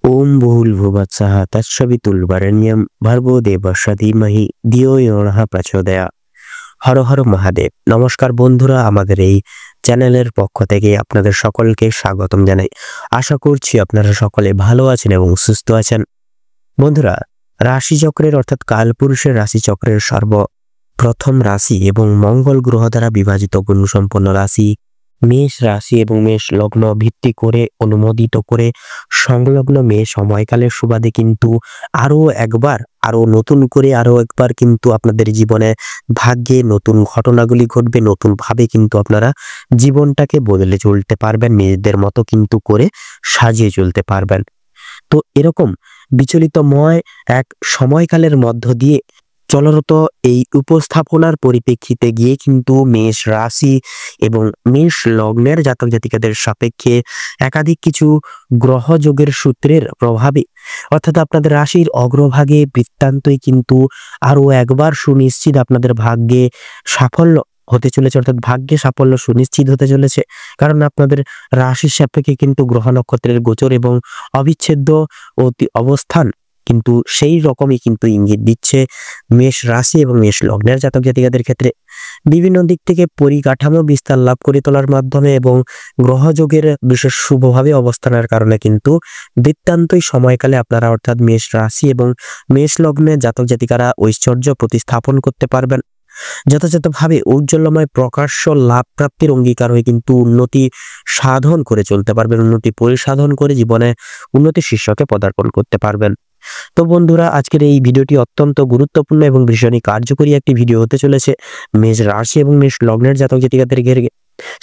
ওম ভূর্ভুবস্সুঃ তৎসবিতুর্বরেণ্যং ভর্গো দেবস্য ধীমহি ধিয়ো ইয়ো নঃ প্রচোদয়াৎ। হর হর মহাদেব। নমস্কার বন্ধুরা, আমাদের এই চ্যানেলের পক্ষ থেকে আপনাদের সকলকে স্বাগতম জানাই। আশা করছি আপনারা সকলে ভালো আছেন এবং সুস্থ আছেন। বন্ধুরা, রাশিচক্রের অর্থাৎ কালপুরুষের রাশিচক্রের সর্বপ্রথম রাশি এবং মঙ্গল গ্রহ দ্বারা বিভাজিত গুণসম্পন্ন রাশি মেষ রাশি এবং মেষ লগ্ন ভিত্তি করে অনুমোদিত করে সংলগ্ন মেষ সময়কালের সুবাদে কিন্তু আরো একবার কিন্তু আপনাদের জীবনে ভাগ্যে নতুন ঘটনাগুলি ঘটবে। নতুন ভাবে কিন্তু আপনারা জীবনটাকে বদলে চলতে পারবেন, নিজেদের মতো কিন্তু করে সাজিয়ে চলতে পারবেন। তো এরকম বিচলিতময় এক সময়কালের মধ্য দিয়ে চলরত এই উপস্থাপনার পরিপ্রেক্ষিতে গিয়ে কিন্তু মেষ রাশি এবং মেষ লগ্নের জাতক জাতিকাদের সাপেক্ষে একাধিক কিছু গ্রহযোগের সূত্রের প্রভাবে অর্থাৎ আপনাদের রাশির অগ্রভাগে বৃত্তান্তই কিন্তু আরো একবার সুনিশ্চিত আপনাদের ভাগ্যে সাফল্য হতে চলেছে, অর্থাৎ ভাগ্যে সাফল্য সুনিশ্চিত হতে চলেছে। কারণ আপনাদের রাশির সাপেক্ষে কিন্তু গ্রহ নক্ষত্রের গোচর এবং অবিচ্ছেদ্য অবস্থান কিন্তু সেই রকমই কিন্তু ইঙ্গিত দিচ্ছে মেষ রাশি এবং মেষ লগ্নের জাতক জাতিকাদের ক্ষেত্রে বিভিন্ন দিক থেকে পরিকাঠামো বিস্তার লাভ করে তোলার মাধ্যমে এবং গ্রহযোগের বিশেষ শুভভাবে অবস্থানের কারণে কিন্তু বৃত্তান্তই সময়কালে আপনারা অর্থাৎ মেষ রাশি এবং মেষ লগ্নের জাতক জাতিকারা ঐশ্বর্য প্রতিস্থাপন করতে পারবেন। যথাযথভাবে ঔজ্জ্বল্যময় প্রকাশ্য লাভ প্রাপ্তির অঙ্গীকার হয়ে কিন্তু উন্নতি সাধন করে চলতে পারবেন, উন্নতি পরিসাধন করে জীবনে উন্নতি শীর্ষকে পদার্পণ করতে পারবেন। তো বন্ধুরা, আজকের এই ভিডিওটি অত্যন্ত গুরুত্বপূর্ণ এবং ভীষণই কার্যকরী একটি ভিডিও হতে চলেছে মেষ রাশি এবং মেষ লগ্নের জাতক জাতিকাদের ঘিরে।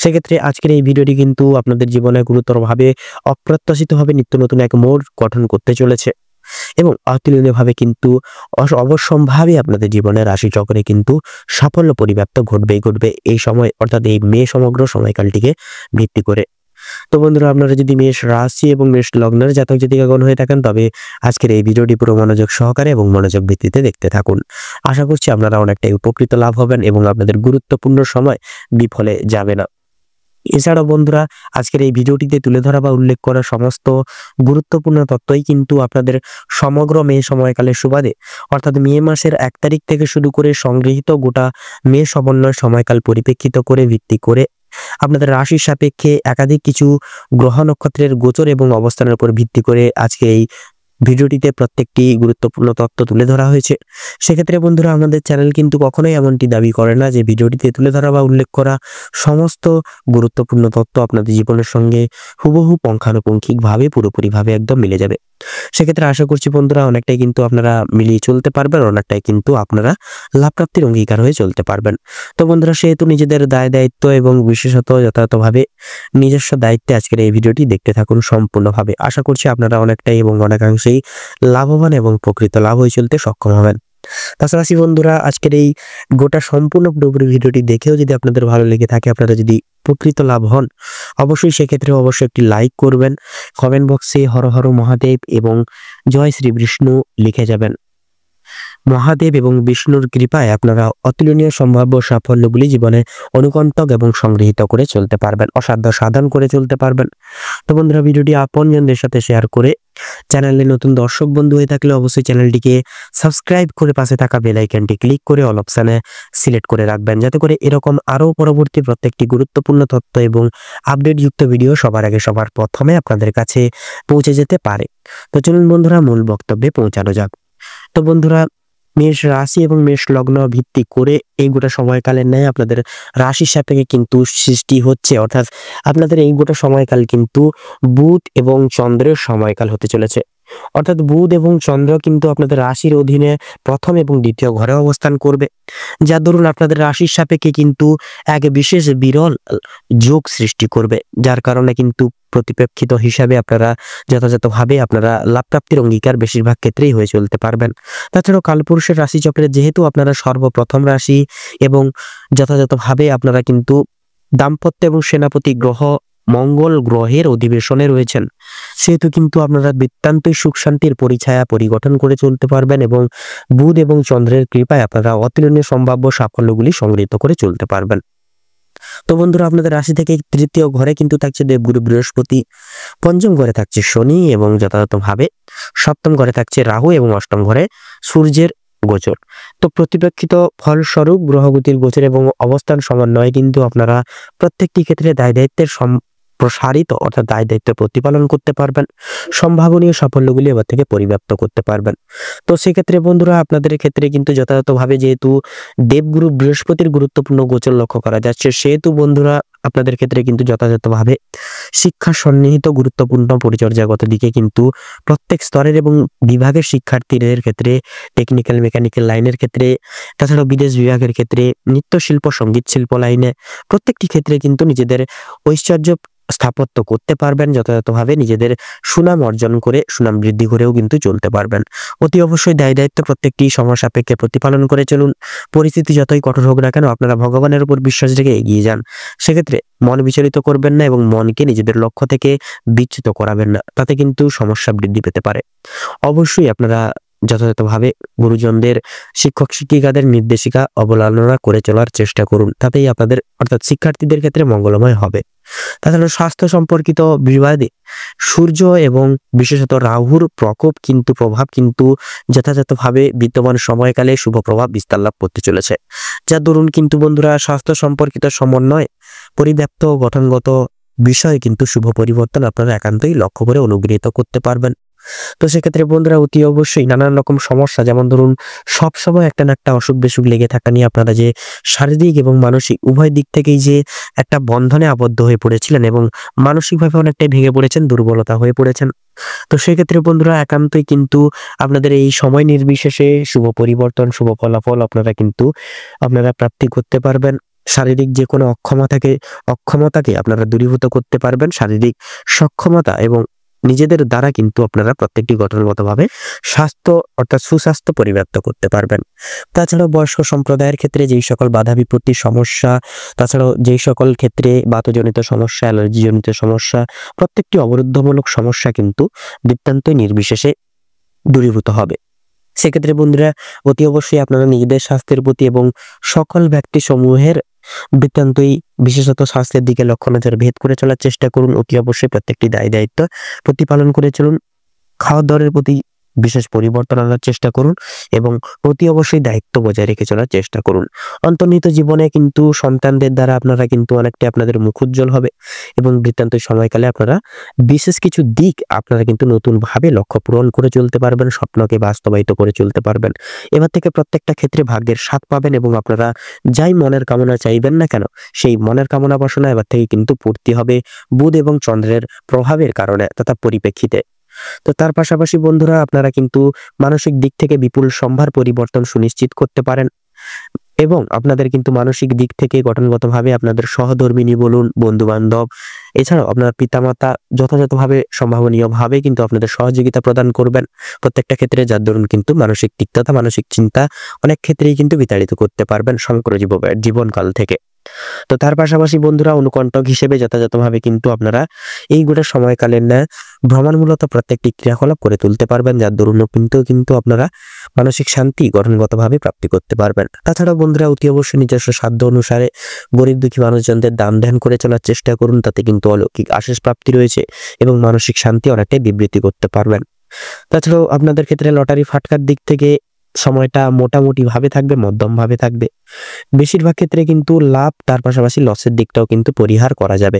সেক্ষেত্রে আজকের এই ভিডিওটি কিন্তু আপনাদের জীবনে গুরুতরভাবে অপ্রত্যাশিতভাবে নিত্য নতুন এক মোড় গঠন করতে চলেছে এবং অতুলনীয়ভাবে কিন্তু অবশ্যম্ভাবী আপনাদের জীবনের রাশিচক্রে কিন্তু সাফল্য পরিব্যাপ্ত ঘটবে এই সময়, অর্থাৎ এই মে সমগ্র সময়কালটিকে ভিত্তি করে। তো বন্ধুরা, আপনারা যদি মেষ রাশি এবং মেষ লগ্নের জাতক জাতিকাগণ হয়ে থাকেন তবে আজকের এই ভিডিওটি পুরো মনোযোগ সহকারে এবং মনোযোগ ভিত্তিতে দেখতে থাকুন। আশা করছি আপনারা অনেকটাই উপকৃত লাভ হবেন এবং আপনাদের গুরুত্বপূর্ণ সময় বিফলে যাবে না। এছাড়াও বন্ধুরা, আজকের এই ভিডিওটিতে তুলে ধরা বা উল্লেখ করা সমস্ত গুরুত্বপূর্ণ তথ্যই কিন্তু আপনাদের সমগ্র মে সময়কালের সুবাদে অর্থাৎ মে মাসের 1 তারিখ থেকে শুরু করে সংগৃহীত গোটা মে সমন্বয় সময়কাল পরিপ্রেক্ষিত করে ভিত্তি করে আপনাদের রাশির সাপেক্ষে একাধিক কিছু গ্রহ নক্ষত্রের গোচর এবং অবস্থানের উপর ভিত্তি করে আজকে এই ভিডিওটিতে প্রত্যেকটি গুরুত্বপূর্ণ তথ্য তুলে ধরা হয়েছে। সেক্ষেত্রে বন্ধুরা, আমাদের চ্যানেল কিন্তু কখনোই এমনটি দাবি করে না যে ভিডিওটিতে তুলে ধরা বা উল্লেখ করা সমস্ত গুরুত্বপূর্ণ তথ্য আপনাদের জীবনের সঙ্গে হুবহু পুঙ্খানুপুঙ্খিকভাবে পুরোপুরিভাবে একদম মিলে যাবে। সেক্ষেত্রে আশা করছি বন্ধুরা অনেকটাই কিন্তু আপনারা মিলিয়ে চলতে পারবেন, অনেকটাই কিন্তু আপনারা লাভপ্রাপ্তির অঙ্গীকার হয়ে চলতে পারবেন। তো বন্ধুরা, সেহেতু নিজেদের দায় দায়িত্ব এবং বিশেষত যথাযথভাবে নিজস্ব দায়িত্বে আজকের এই ভিডিওটি দেখতে থাকুন সম্পূর্ণভাবে। আশা করছি আপনারা অনেকটাই এবং অনেকাংশেই লাভবান এবং প্রকৃত লাভ হয়ে চলতে সক্ষম হবেন। তাছাড়া বন্ধুরা, আজকের এই গোটা সম্পূর্ণ পুরোপুরি ভিডিওটি দেখেও যদি আপনাদের ভালো লেগে থাকে, আপনারা যদি প্রকৃত লাভ হন, অবশ্যই সেক্ষেত্রে অবশ্যই একটি লাইক করবেন, কমেন্ট বক্সে হর হর মহাদেব এবং জয় শ্রী বিষ্ণু লিখে যাবেন। মহাদেব এবং বিষ্ণুর কৃপায় আপনারা অতুলনীয় সম্ভাব্য সাফল্যগুলি জীবনে অনুকণ্টক এবং সংগৃহীত করে চলতে পারবেন, অসাধ্য সাধন করে চলতে পারবেন। তো বন্ধুরা, ভিডিওটি আপনজনদের সাথে শেয়ার করে চ্যানেলে নতুন দর্শক বন্ধু হয়ে থাকলে অবশ্যই চ্যানেলটিকে সাবস্ক্রাইব করে পাশে থাকা বেল আইকনটি ক্লিক করে অল অপশানে সিলেক্ট করে রাখবেন, যাতে করে এরকম আরও পরবর্তী প্রত্যেকটি গুরুত্বপূর্ণ তথ্য এবং আপডেটযুক্ত ভিডিও সবার আগে সবার প্রথমে আপনাদের কাছে পৌঁছে যেতে পারে। তো চলুন বন্ধুরা, মূল বক্তব্যে পৌঁছানো যাক। তো বন্ধুরা, মেষ রাশি এবং মেষ লগ্ন ভিত্তি করে এই গোটা সময়কালের ন্যায় আপনাদের রাশির সাপেক্ষে কিন্তু সৃষ্টি হচ্ছে, অর্থাৎ আপনাদের এই গোটা সময়কাল কিন্তু বুধ এবং চন্দ্রের সময়কাল হতে চলেছে। অর্থাৎ বুধ এবং চন্দ্র কিন্তু আপনাদের রাশির অধীনে প্রথম এবং দ্বিতীয় ঘরে অবস্থান করবে, যার দরুন আপনাদের রাশির সাপেক্ষে কিন্তু এক বিশেষ বিরল যোগ সৃষ্টি করবে, যার কারণে কিন্তু প্রতিপ্রেক্ষিত হিসাবে আপনারা যথাযথভাবে আপনারা লাভপ্রাপ্তির অঙ্গীকার বেশিরভাগ ক্ষেত্রেই হয়ে চলতে পারবেন। তাছাড়াও কালপুরুষের রাশিচক্রে যেহেতু আপনারা সর্বপ্রথম রাশি এবং যথাযথভাবে আপনারা কিন্তু দাম্পত্য এবং সেনাপতি গ্রহ মঙ্গল গ্রহের অধিবেশনে রয়েছেন, সেহেতু কিন্তু আপনারা বৃত্তান্তই সুখ শান্তির পরিছায়া পরিগঠন করে চলতে পারবেন এবং বুধ এবং চন্দ্রের কৃপায় আপনারা অতুলনীয় সম্ভাব্য সাফল্যগুলি সংগৃহীত করে চলতে পারবেন। তো বন্ধুরা, আপনাদের রাশি থেকে তৃতীয় ঘরে কিন্তু থাকছে দেবগুরু বৃহস্পতি, পঞ্চম ঘরে থাকছে শনি এবং যথাযথভাবে সপ্তম ঘরে থাকছে রাহু এবং অষ্টম ঘরে সূর্যের গোচর। তো প্রতিপেক্ষিত ফলস্বরূপ গ্রহগতির গোচর এবং অবস্থান সমন্বয়ে কিন্তু আপনারা প্রত্যেকটি ক্ষেত্রে দায় দায়িত্বের প্রসারিত অর্থাৎ দায় দায়িত্ব প্রতিপালন করতে পারবেন, সম্ভাবনীয় সাফল্যগুলি এবার থেকে পরিব্যাপ্ত করতে পারবেন। তো সেক্ষেত্রে বন্ধুরা, আপনাদের ক্ষেত্রে কিন্তু যথাযথভাবে যেহেতু দেবগুরু বৃহস্পতির গুরুত্বপূর্ণ গোচর লক্ষ্য করা যাচ্ছে, সেহেতু বন্ধুরা আপনাদের ক্ষেত্রে কিন্তু যথাযথভাবে শিক্ষা সন্নিহিত গুরুত্বপূর্ণ পরিচর্যাগত দিকে কিন্তু প্রত্যেক স্তরের এবং বিভাগের শিক্ষার্থীদের ক্ষেত্রে, টেকনিক্যাল মেকানিক্যাল লাইনের ক্ষেত্রে, তাছাড়াও বিদেশ বিভাগের ক্ষেত্রে, নৃত্যশিল্প সঙ্গীত শিল্প লাইনে প্রত্যেকটি ক্ষেত্রে কিন্তু নিজেদের ঐশ্বর্য স্থাপত্য করতে পারবেন, যথাযথভাবে নিজেদের সুনাম অর্জন করে সুনাম বৃদ্ধি করেও কিন্তু চলতে পারবেন। অতি অবশ্যই দায় দায়িত্ব প্রত্যেকটি সময় সাপেক্ষে প্রতিপালন করে চলুন। পরিস্থিতি যতই কঠোর হোক না কেন আপনারা ভগবানের উপর বিশ্বাস রেখে এগিয়ে যান। সেক্ষেত্রে মন বিচলিত করবেন না এবং মনকে নিজেদের লক্ষ্য থেকে বিচ্যুত করাবেন না, তাতে কিন্তু সমস্যা বৃদ্ধি পেতে পারে। অবশ্যই আপনারা যথাযথভাবে গুরুজনদের, শিক্ষক শিক্ষিকাদের নির্দেশিকা অবমাননা করে চলার চেষ্টা করুন, তাতেই আপনাদের অর্থাৎ শিক্ষার্থীদের ক্ষেত্রে মঙ্গলময় হবে। তাছাড়া স্বাস্থ্য সম্পর্কিত বিবাদে সূর্য এবং বিশেষত রাহুর প্রভাব কিন্তু যথাযথভাবে বিদ্যমান সময়কালে শুভ প্রভাব বিস্তার লাভ করতে চলেছে, যার দরুন কিন্তু বন্ধুরা স্বাস্থ্য সম্পর্কিত সমন্বয়, পরিব্যাপ্ত গঠনগত বিষয়ে কিন্তু শুভ পরিবর্তন আপনারা একান্তই লক্ষ্য করে অনুগৃহীত করতে পারবেন। তো সেক্ষেত্রে বন্ধুরা অতি অবশ্যই নানান রকম সমস্যা, যেমন ধরুন সবসময় একটা না একটা অসুখ বিসুখ লেগে থাকা নিয়ে আপনারা যে শারীরিক এবং মানসিক উভয় দিক থেকেই যে একটা বন্ধনে আবদ্ধ হয়ে পড়েছিলেন এবং মানসিকভাবে অনেকটাই ভেঙে পড়েছেন, দুর্বলতা হয়ে পড়েছেন। তো সেক্ষেত্রে বন্ধুরা একান্তই কিন্তু আপনাদের এই সময় নির্বিশেষে শুভ পরিবর্তন, শুভ ফলাফল আপনারা প্রাপ্তি করতে পারবেন। শারীরিক যে কোনো অক্ষমতাকে আপনারা দূরীভূত করতে পারবেন। শারীরিক সক্ষমতা এবং নিজেদের দ্বারা কিন্তু আপনারা প্রত্যেকটি গঠনগতভাবে স্বাস্থ্য অর্থাৎ সুস্বাস্থ্য পরিব্যাপ্ত করতে পারবেন। তাছাড়াও বয়স্ক সম্প্রদায়ের ক্ষেত্রে যেই সকল বাধা বিপত্তির সমস্যা, তাছাড়াও যেই সকল ক্ষেত্রে বাতজনিত সমস্যা, অ্যালার্জিজনিত সমস্যা, প্রত্যেকটি অবরুদ্ধমূলক সমস্যা কিন্তু বৃত্তান্তই নির্বিশেষে দূরীভূত হবে। সেক্ষেত্রে বন্ধুরা অতি অবশ্যই আপনারা নিজেদের স্বাস্থ্যের প্রতি এবং সকল ব্যক্তি সমূহের বৃত্তান্তই বিশেষত স্বাস্থ্যের দিকে লক্ষ্য নজর ভেদ করে চলার চেষ্টা করুন। অতি অবশ্যই প্রত্যেকটি দায় দায়িত্ব প্রতিপালন করে চলুন। খাওয়া দাওয়ার প্রতি বিশেষ পরিবর্তন আনার চেষ্টা করুন এবং অতি অবশ্যই দায়িত্ব বজায় রেখে চলার চেষ্টা করুন। অন্তর্নিহিত জীবনে কিন্তু সন্তানদের দ্বারা আপনারা কিন্তু অনেকটাই আপনাদের মুখ উজ্জ্বল হবে এবং বৃত্তান্ত সময়কালে আপনারা বিশেষ কিছু দিক আপনারা কিন্তু নতুন ভাবে লক্ষ্য পূরণ করে চলতে পারবেন, স্বপ্নকে বাস্তবায়িত করে চলতে পারবেন। এবার থেকে প্রত্যেকটা ক্ষেত্রে ভাগ্যের স্বাদ পাবেন এবং আপনারা যাই মনের কামনা চাইবেন না কেন, সেই মনের কামনা বাসনা এবার থেকে কিন্তু পূর্তি হবে বুধ এবং চন্দ্রের প্রভাবের কারণে তথা পরিপ্রেক্ষিতে। তো তার পাশাপাশি বন্ধুরা আপনারা কিন্তু মানসিক দিক থেকে বিপুল সম্ভার পরিবর্তন সুনিশ্চিত করতে পারেন এবং আপনাদের কিন্তু মানসিক দিক থেকে গঠনগতভাবে আপনাদের সহধর্মিণী বলুন, বন্ধু বান্ধব, এছাড়াও আপনার পিতামাতা যথাযথভাবে সম্ভাবনীয়ভাবে কিন্তু আপনাদের সহযোগিতা প্রদান করবেন প্রত্যেকটা ক্ষেত্রে, যার দরুন কিন্তু মানসিক তিক্ততা, মানসিক চিন্তা অনেক ক্ষেত্রেই কিন্তু বিতাড়িত করতে পারবেন সমগ্র জীবনকাল থেকে। তো তার পাশাপাশি বন্ধুরা অনুকণ্টক হিসেবে যথাযথভাবে কিন্তু আপনারা এই গোটা সময়কালের না ভ্রমণমূলত প্রত্যেকটি ক্রিয়াকলাপ করে তুলতে পারবেন, যার দরুন কিন্তু আপনারা মানসিক শান্তি গঠনগতভাবে প্রাপ্তি করতে পারবেন। তাছাড়াও বন্ধুরা অতি অবশ্যই নিজস্ব সাধ্য অনুসারে গরিব দুঃখী মানুষজনদের দান ধ্যান করে চলার চেষ্টা করুন, তাতে কিন্তু অলৌকিক আশীষ প্রাপ্তি রয়েছে এবং মানসিক শান্তি অনেকটাই বিবৃতি করতে পারবেন। তাছাড়াও আপনাদের ক্ষেত্রে লটারি ফাটকার দিক থেকে সময়টা মোটামুটি ভাবে থাকবে, মধ্যম ভাবে থাকবে। বেশিরভাগ ক্ষেত্রে কিন্তু লাভ, তার পাশাপাশি লসের দিকটাও কিন্তু পরিহার করা যাবে।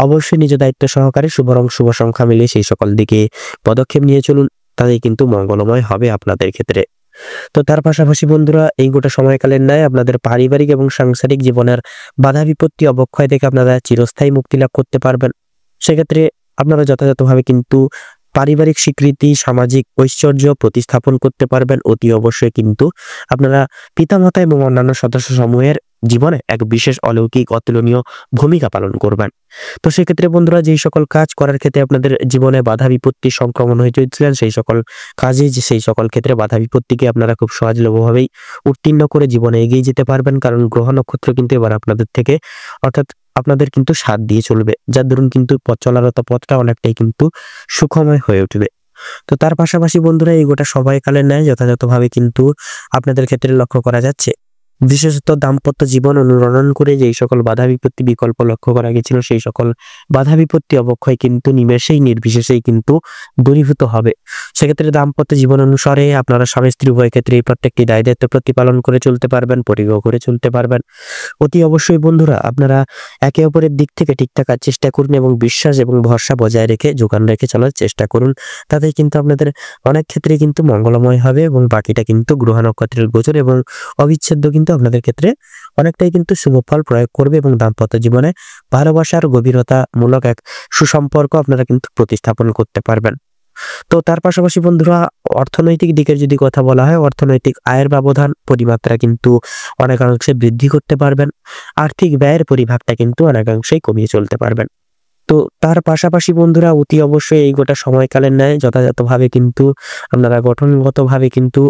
অবশ্যই নিজ দায়িত্ব সহকারে শুভ রং শুভ সংখ্যা মিলিয়ে সেই সকল দিকে পদক্ষেপ নিয়ে চলুন, তাই কিন্তু মঙ্গলময় হবে আপনাদের ক্ষেত্রে। তো তার পাশাপাশি বন্ধুরা এই গোটা সময়কালের ন্যায় আপনাদের পারিবারিক এবং সাংসারিক জীবনের বাধা বিপত্তি অবক্ষয় থেকে আপনারা চিরস্থায়ী মুক্তি লাভ করতে পারবেন। সেক্ষেত্রে আপনারা যথাযথভাবে কিন্তু পারিবারিক স্বীকৃতি, সামাজিক ঐশ্বর্য প্রতিস্থাপন করতে পারবেন। অতি অবশ্যই কিন্তু আপনারা পিতামাতা এবং অন্যান্য সদস্য সমূহের জীবনে এক বিশেষ অলৌকিক অতুলনীয় ভূমিকা পালন করবেন। তো সেক্ষেত্রে বন্ধুরা যেই সকল কাজ করার ক্ষেত্রে আপনাদের জীবনে বাধা বিপত্তি সংক্রমণ হয়ে চলছিলেন, সেই সকল ক্ষেত্রে বাধা বিপত্তিকে আপনারা খুব সহজলভ্যভাবেই উত্তীর্ণ করে জীবনে এগিয়ে যেতে পারবেন, কারণ গ্রহ নক্ষত্র কিন্তু এবার আপনাদের থেকে অর্থাৎ আপনাদের কিন্তু সাথ দিয়ে চলবে, যার দরুন কিন্তু পথ চলারত পথটা অনেকটাই কিন্তু সুখময় হয়ে উঠবে। তো তার পাশাপাশি বন্ধুরা এই গোটা সময়কালের ন্যায় যথাযথভাবে কিন্তু আপনাদের ক্ষেত্রে লক্ষ্য করা যাচ্ছে বিশেষত দাম্পত্য জীবন অনুরণন করে যেই সকল বাধা বিপত্তি বিকল্প লক্ষ্য করা গেছিল সেই সকল বাধা বিপত্তি অবক্ষয় কিন্তু নিমেষেই নির্বিশেষেই কিন্তু দূরীভূত হবে। সেক্ষেত্রে দাম্পত্য জীবন অনুসারে আপনারা স্বামী স্ত্রী উভয় ক্ষেত্রে প্রত্যেকটি দায় দায়িত্ব প্রতিপালন করে চলতে পারবেন, পরিগ্রহ করে চলতে পারবেন। অতি অবশ্যই বন্ধুরা আপনারা একে অপরের দিক থেকে ঠিক থাকার চেষ্টা করুন এবং বিশ্বাস এবং ভরসা বজায় রেখে যোগান রেখে চলার চেষ্টা করুন। তাতে কিন্তু আপনাদের অনেক ক্ষেত্রে কিন্তু মঙ্গলময় হবে এবং বাকিটা কিন্তু গ্রহ নক্ষত্রের গোচর এবং অবিচ্ছেদ্য কিন্তু আপনাদের ক্ষেত্রে অনেকটাই কিন্তু শুভ ফল প্রয়োগ করবে এবং দাম্পত্য জীবনে ভালোবাসার গভীরতামূলক এক সুসম্পর্ক আপনারা কিন্তু প্রতিস্থাপন করতে পারবেন। তো তার পাশাপাশি বন্ধুরা অর্থনৈতিক দিকের যদি কথা বলা হয়, অর্থনৈতিক আয়ের ব্যবধান পরিমাত্রা কিন্তু অনেকাংশে বৃদ্ধি করতে পারবেন। আর্থিক ব্যয়ের পরিভাগটা কিন্তু অনেকাংশেই কমিয়ে চলতে পারবেন। তো তার পাশাপাশি বন্ধুরা অতি অবশ্যই এই গোটা সময়কালের ন্যায় যথাযথভাবে কিন্তু আপনারা গঠনগতভাবে কিন্তু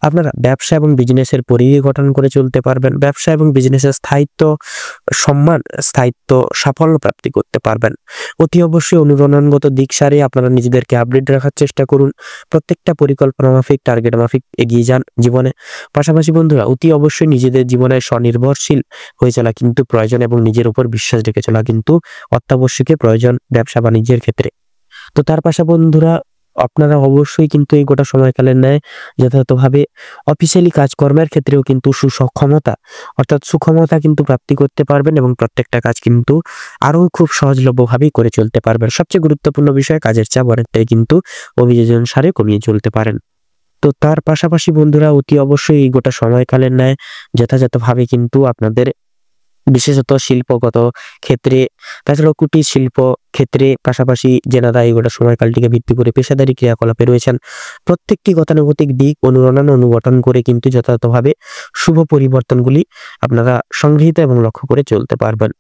আপনারা ব্যবসা এবং বিজনেসের পরিধি গঠন করে চলতে পারবেন। ব্যবসা এবং বিজনেসের স্থায়িত্ব, সম্মান, স্থায়িত্ব, সাফল্য প্রাপ্তি করতে পারবেন। অতি অবশ্যই অনুরণনগত দিক সারে আপনারা নিজেদেরকে আপডেট রাখার চেষ্টা করুন। প্রত্যেকটা পরিকল্পনা মাফিক, টার্গেট মাফিক এগিয়ে যান জীবনে। পাশাপাশি বন্ধুরা অতি অবশ্যই নিজেদের জীবনে স্বনির্ভরশীল হয়ে চলা কিন্তু প্রয়োজন এবং নিজের উপর বিশ্বাস রেখে চলা কিন্তু অত্যাবশ্যকীয় প্রয়োজন ব্যবসা বাণিজ্যের ক্ষেত্রে। তো তার পাশা বন্ধুরা আপনারা অবশ্যই কিন্তু এই গোটা সময়কালের ন্যায় যথাযথভাবে অফিসিয়ালি কাজকর্মের ক্ষেত্রেও কিন্তু সুসক্ষমতা অর্থাৎ সুক্ষমতা কিন্তু প্রাপ্তি করতে পারবেন এবং প্রত্যেকটা কাজ কিন্তু আরো খুব সহজলভ্যভাবেই করে চলতে পারবেন। সবচেয়ে গুরুত্বপূর্ণ বিষয় কাজের চাপ অনেকটাই কিন্তু অভিযোজন সারে কমিয়ে চলতে পারেন। তো তার পাশাপাশি বন্ধুরা অতি অবশ্যই এই গোটা সময়কালের ন্যায় যথাযথভাবে কিন্তু আপনাদের বিশেষত শিল্পগত ক্ষেত্রে, তাছাড়াও কুটির শিল্প ক্ষেত্রে, পাশাপাশি যেনারা এই গোটা সময়কালটিকে ভিত্তি করে পেশাদারি ক্রিয়াকলাপে রয়েছেন প্রত্যেকটি গতানুগতিক দিক অনুরণন অনুগঠন করে কিন্তু যথাযথভাবে শুভ পরিবর্তনগুলি আপনারা সংগৃহীত এবং লক্ষ্য করে চলতে পারবেন।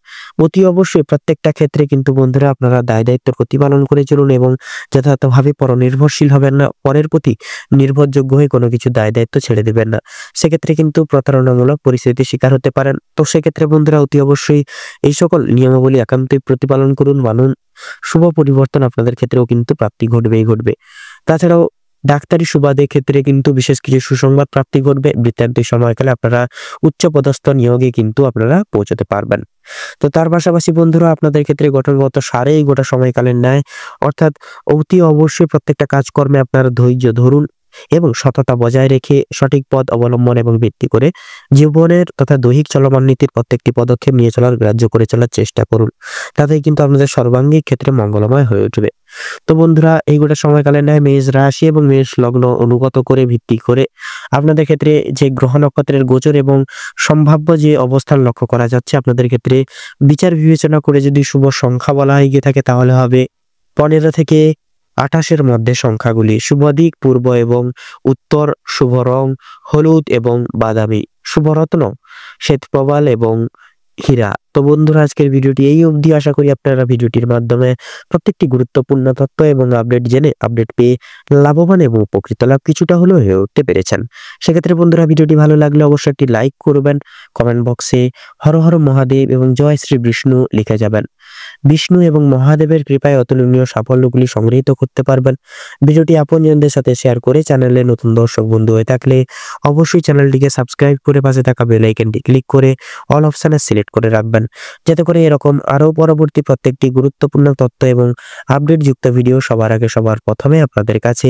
অতি অবশ্যই প্রত্যেকটা ক্ষেত্রে কিন্তু বন্ধুরা আপনারা দায় দায়িত্ব প্রতিপালন করে চলুন এবং যথাযথভাবে পরনির্ভরশীল হবেন না, পরের প্রতি নির্ভরযোগ্য হয়ে কোনো কিছু দায় দায়িত্ব ছেড়ে দেবেন না। সেক্ষেত্রে কিন্তু প্রতারণামূলক পরিস্থিতির শিকার হতে পারেন। তো সেক্ষেত্রে বন্ধুরা অতি অবশ্যই এই সকল নিয়মাবলী একান্তই প্রতিপালন করুন, মানুন। শুভ পরিবর্তন আপনাদের ক্ষেত্রেও কিন্তু প্রাপ্তি ঘটবে। তাছাড়াও ডাক্তারি সুবাদের ক্ষেত্রে কিন্তু বিশেষ কিছু সুসংবাদ প্রাপ্তি ঘটবে। বৃত্তান্তিক সময়কালে আপনারা উচ্চপদস্থ নিয়োগে কিন্তু আপনারা পৌঁছতে পারবেন। তো তার পাশাপাশি বন্ধুরা আপনাদের ক্ষেত্রে গঠনগত সারে এই গোটা সময়কালের ন্যায় অর্থাৎ অতি অবশ্যই প্রত্যেকটা কাজকর্মে আপনারা ধৈর্য ধরুন এবং সততা বজায় রেখে সঠিক পথ অবলম্বন এবং ভিত্তি করে জীবনের তথা দৈহিক চলমান নীতির প্রত্যেকটি পদক্ষেপ নিয়ে চলার গ্রাহ্য করে চলার চেষ্টা করুন। তাতেই কিন্তু আপনাদের সর্বাঙ্গীন ক্ষেত্রে মঙ্গলময় হয়ে উঠবে। তো বন্ধুরা এই গোটা সময়কালে ন্যায় মেষ রাশি এবং মেষ লগ্ন অনুগত করে ভিত্তি করে আপনাদের ক্ষেত্রে যে গ্রহ নক্ষত্রের গোচর এবং সম্ভাব্য যে অবস্থান লক্ষ্য করা যাচ্ছে আপনাদের ক্ষেত্রে বিচার বিবেচনা করে যদি শুভ সংখ্যা বলা হয়ে গিয়ে থাকে তাহলে হবে 15 থেকে 28-এর মধ্যে সংখ্যাগুলি। শুভ দিক পূর্ব এবং উত্তর, শুভ রং হলুদ এবং বাদামি, শুভ রত্ন শ্বেতপ্রবাল এবং হীরা। তো বন্ধুরা আজকের ভিডিওটি এই অবধি। আশা করি আপনারা ভিডিওটির মাধ্যমে প্রত্যেকটি গুরুত্বপূর্ণ তথ্য এবং আপডেট জেনে আপডেট পেয়ে লাভবান এবং উপকৃত লাভ কিছুটা হলেও হয়ে উঠতে পেরেছেন। সেক্ষেত্রে বন্ধুরা ভিডিওটি ভালো লাগলে অবশ্যই একটি লাইক করবেন, কমেন্ট বক্সে হর হর মহাদেব এবং জয় শ্রী বিষ্ণু লিখে যাবেন। বিষ্ণু এবং মহাদেবের কৃপায় অতুলনীয় সাফল্যগুলি সংগৃহীত করতে পারবেন। ভিডিওটি আপনজনদের সাথে শেয়ার করে চ্যানেলে নতুন দর্শক বন্ধু হয়ে থাকলে অবশ্যই চ্যানেলটিকে সাবস্ক্রাইব করে পাশে থাকা বেল আইকনটি ক্লিক করে অল অপশনে সিলেক্ট করে রাখবেন, যাতে করে এরকম আরো পরবর্তী প্রত্যেকটি গুরুত্বপূর্ণ তথ্য এবং আপডেট যুক্ত ভিডিও সবার আগে সবার প্রথমে আপনাদের কাছে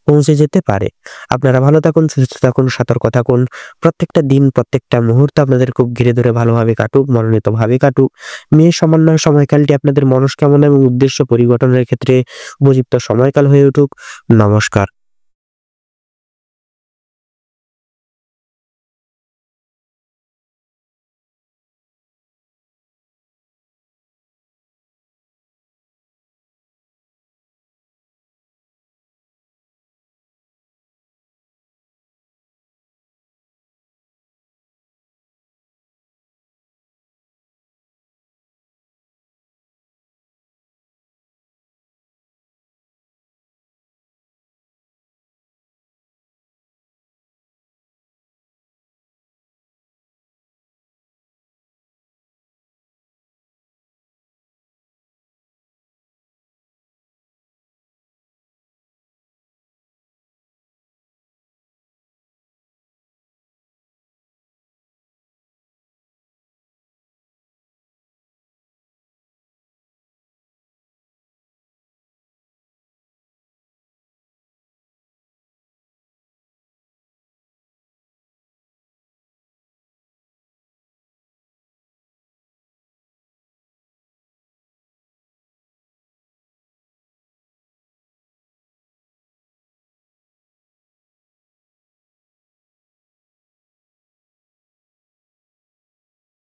পৌঁছে যেতে পারে। আপনারা ভালো থাকুন, সুস্থ থাকুন, সতর্ক থাকুন। প্রত্যেকটা দিন প্রত্যেকটা মুহূর্ত আপনাদের খুব ঘিরে ধরে ভালোভাবে কাটুক, মনোনীতভাবে কাটুক। মেয়ে সমন্বয় সময়কালটি আপনাদের মনস্কামনা এবং উদ্দেশ্য পরিগঠনের ক্ষেত্রে উপযুক্ত সময়কাল হয়ে উঠুক। নমস্কার।